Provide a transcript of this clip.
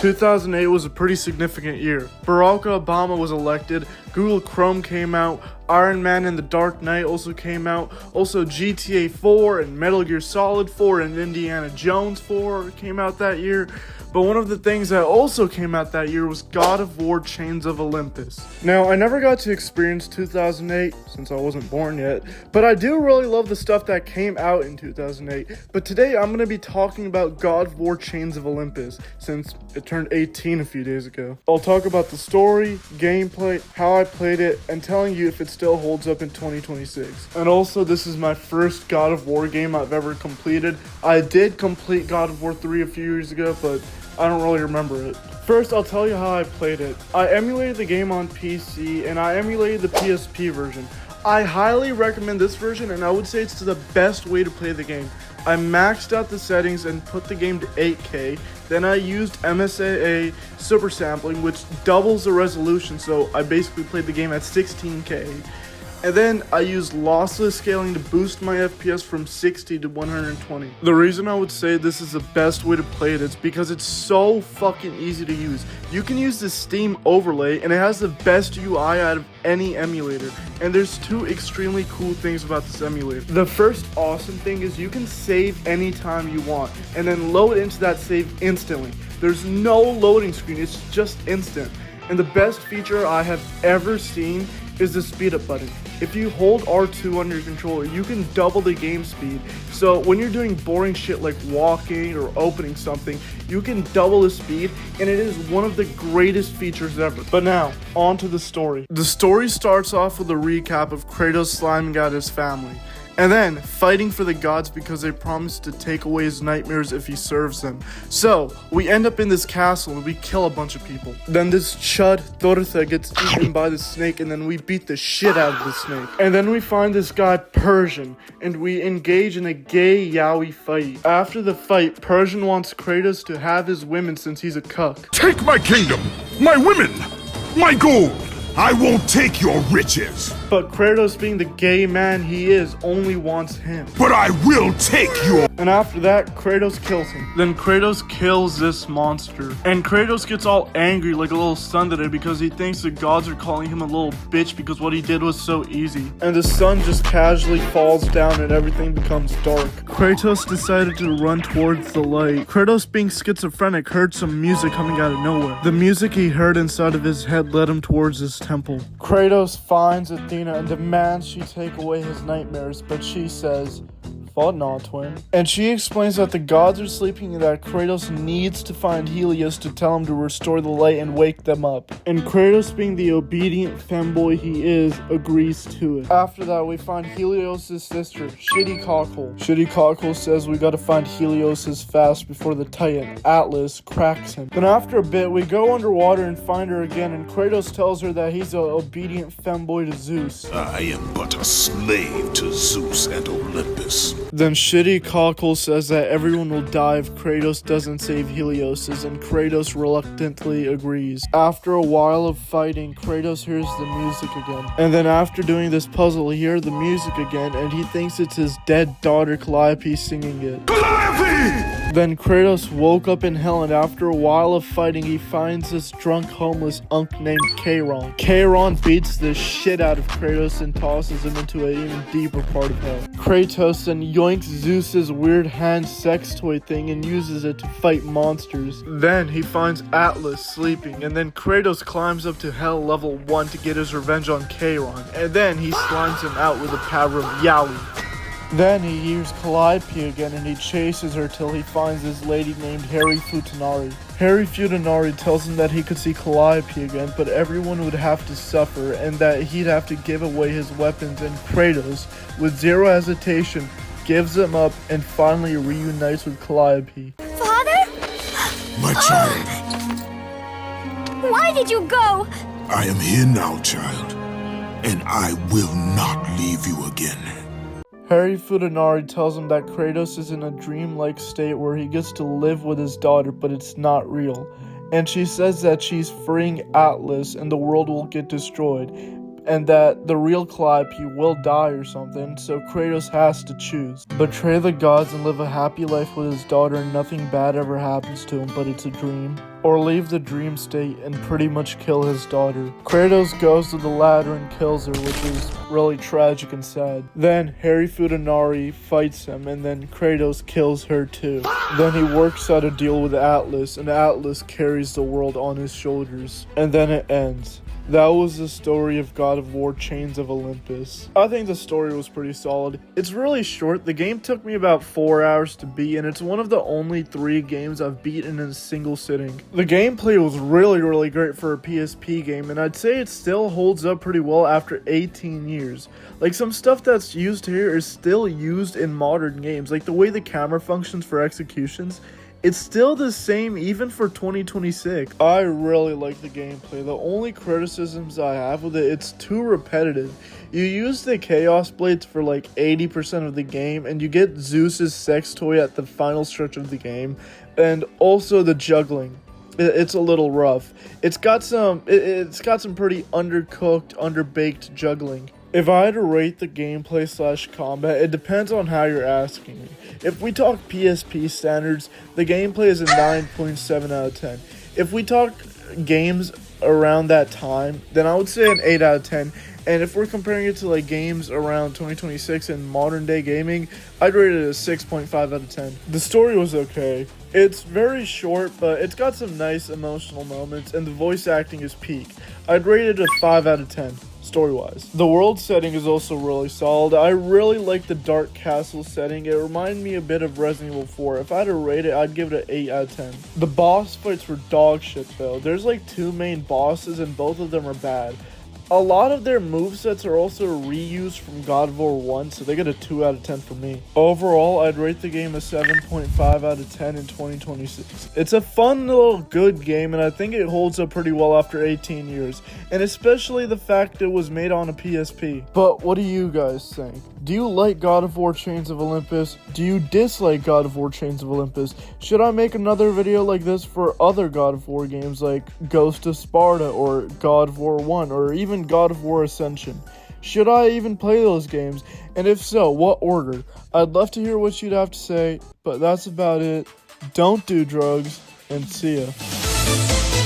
2008 was a pretty significant year. Barack Obama was elected, Google Chrome came out, Iron Man and the Dark Knight also came out, also GTA 4 and Metal Gear Solid 4 and Indiana Jones 4 came out that year. But one of the things that also came out that year was God of War Chains of Olympus. Now, I never got to experience 2008 since I wasn't born yet, but I do really love the stuff that came out in 2008. But today I'm going to be talking about God of War Chains of Olympus since it turned 18 a few days ago. I'll talk about the story, gameplay, how I played it, and telling you if it still holds up in 2026. And also, this is my first God of War game I've ever completed. I did complete God of War 3 a few years ago, but I don't really remember it. First, I'll tell you how I played it. I emulated the game on PC, and I emulated the PSP version. I highly recommend this version, and I would say it's the best way to play the game. I maxed out the settings and put the game to 8K. Then I used MSAA super sampling, which doubles the resolution, so I basically played the game at 16K. And then I used lossless scaling to boost my FPS from 60 to 120. The reason I would say this is the best way to play it is because it's so fucking easy to use. You can use the Steam overlay and it has the best UI out of any emulator. And there's two extremely cool things about this emulator. The first awesome thing is you can save anytime you want and then load into that save instantly. There's no loading screen, it's just instant. And the best feature I have ever seen is the speed up button. If you hold R2 on your controller, you can double the game speed. So when you're doing boring shit like walking or opening something, you can double the speed, and it is one of the greatest features ever. But now, on to the story. The story starts off with a recap of Kratos sliming out his family, and then fighting for the gods because they promised to take away his nightmares if he serves them. So, we end up in this castle and we kill a bunch of people. Then this chud, Thortha, gets eaten by the snake, and then we beat the shit out of the snake. And then we find this guy, Persian, and we engage in a gay yaoi fight. After the fight, Persian wants Kratos to have his women since he's a cuck. Take my kingdom, my women, my gold. I won't take your riches. But Kratos, being the gay man he is, only wants him. But I will take your... And after that, Kratos kills him. Then Kratos kills this monster. And Kratos gets all angry like a little son today because he thinks the gods are calling him a little bitch because what he did was so easy. And the sun just casually falls down and everything becomes dark. Kratos decided to run towards the light. Kratos, being schizophrenic, heard some music coming out of nowhere. The music he heard inside of his head led him towards his temple. Kratos finds Athena and demands she take away his nightmares, but she says, "Thought not, twin." And she explains that the gods are sleeping and that Kratos needs to find Helios to tell him to restore the light and wake them up. And Kratos, being the obedient femboy he is, agrees to it. After that, we find Helios' sister, Shitty Cockhole. Shitty Cockhole says we gotta find Helios fast before the Titan, Atlas, cracks him. Then after a bit, we go underwater and find her again, and Kratos tells her that he's an obedient femboy to Zeus. I am but a slave to Zeus and Olympus. Then Shitty Cockle says that everyone will die if Kratos doesn't save Helios, and Kratos reluctantly agrees. After a while of fighting, Kratos hears the music again. And then after doing this puzzle, he hears the music again, and he thinks it's his dead daughter Calliope singing it. Calliope! Then Kratos woke up in hell, and after a while of fighting, he finds this drunk homeless unk named Charon. Charon beats the shit out of Kratos and tosses him into an even deeper part of hell. Kratos then yoinks Zeus's weird hand sex toy thing and uses it to fight monsters. Then he finds Atlas sleeping, and then Kratos climbs up to hell level 1 to get his revenge on Charon, and then he slimes him out with the power of Yaoi. Then he hears Calliope again, and he chases her till he finds this lady named Harry Futanari. Harry Futanari tells him that he could see Calliope again, but everyone would have to suffer, and that he'd have to give away his weapons, and Kratos, with zero hesitation, gives them up and finally reunites with Calliope. Father? My child. Why did you go? I am here now, child, and I will not leave you again. Harry Futanari tells him that Kratos is in a dreamlike state where he gets to live with his daughter, but it's not real. And she says that she's freeing Atlas and the world will get destroyed. and that the real Calliope will die or something, so Kratos has to choose. Betray the gods and live a happy life with his daughter and nothing bad ever happens to him, but it's a dream. Or leave the dream state and pretty much kill his daughter. Kratos goes to the ladder and kills her, which is really tragic and sad. Then Harry Fudanari fights him, and then Kratos kills her too. Then he works out a deal with Atlas, and Atlas carries the world on his shoulders. And then it ends. That was the story of God of War Chains of Olympus. I think the story was pretty solid. It's really short. The game took me about 4 hours to beat, and it's one of the only 3 games I've beaten in a single sitting. The gameplay was really great for a PSP game, and I'd say it still holds up pretty well after 18 years. Like, some stuff that's used here is still used in modern games, like the way the camera functions for executions. It's still the same even for 2026. I really like the gameplay. The only criticisms I have with it, it's too repetitive. You use the Chaos Blades for like 80% of the game, and you get Zeus's sex toy at the final stretch of the game, and also the juggling. It's a little rough. It's got some pretty undercooked, underbaked juggling. If I had to rate the gameplay / combat, it depends on how you're asking me. If we talk PSP standards, the gameplay is a 9.7 out of 10. If we talk games around that time, then I would say an 8 out of 10. And if we're comparing it to like games around 2026 in modern day gaming, I'd rate it a 6.5 out of 10. The story was okay. It's very short, but it's got some nice emotional moments, and the voice acting is peak. I'd rate it a 5 out of 10. Story-wise. The world setting is also really solid. I really like the dark castle setting. It reminded me a bit of Resident Evil 4. If I had to rate it, I'd give it an 8 out of 10. The boss fights were dog shit though. There's like 2 main bosses and both of them are bad. A lot of their movesets are also reused from God of War 1, so they get a 2 out of 10 for me. Overall, I'd rate the game a 7.5 out of 10 in 2026. It's a fun little good game, and I think it holds up pretty well after 18 years, and especially the fact it was made on a PSP. But what do you guys think? Do you like God of War Chains of Olympus? Do you dislike God of War Chains of Olympus? Should I make another video like this for other God of War games like Ghost of Sparta or God of War 1 or even God of War Ascension? Should I even play those games? And if so, what order? I'd love to hear what you'd have to say, but that's about it. Don't do drugs, and see ya.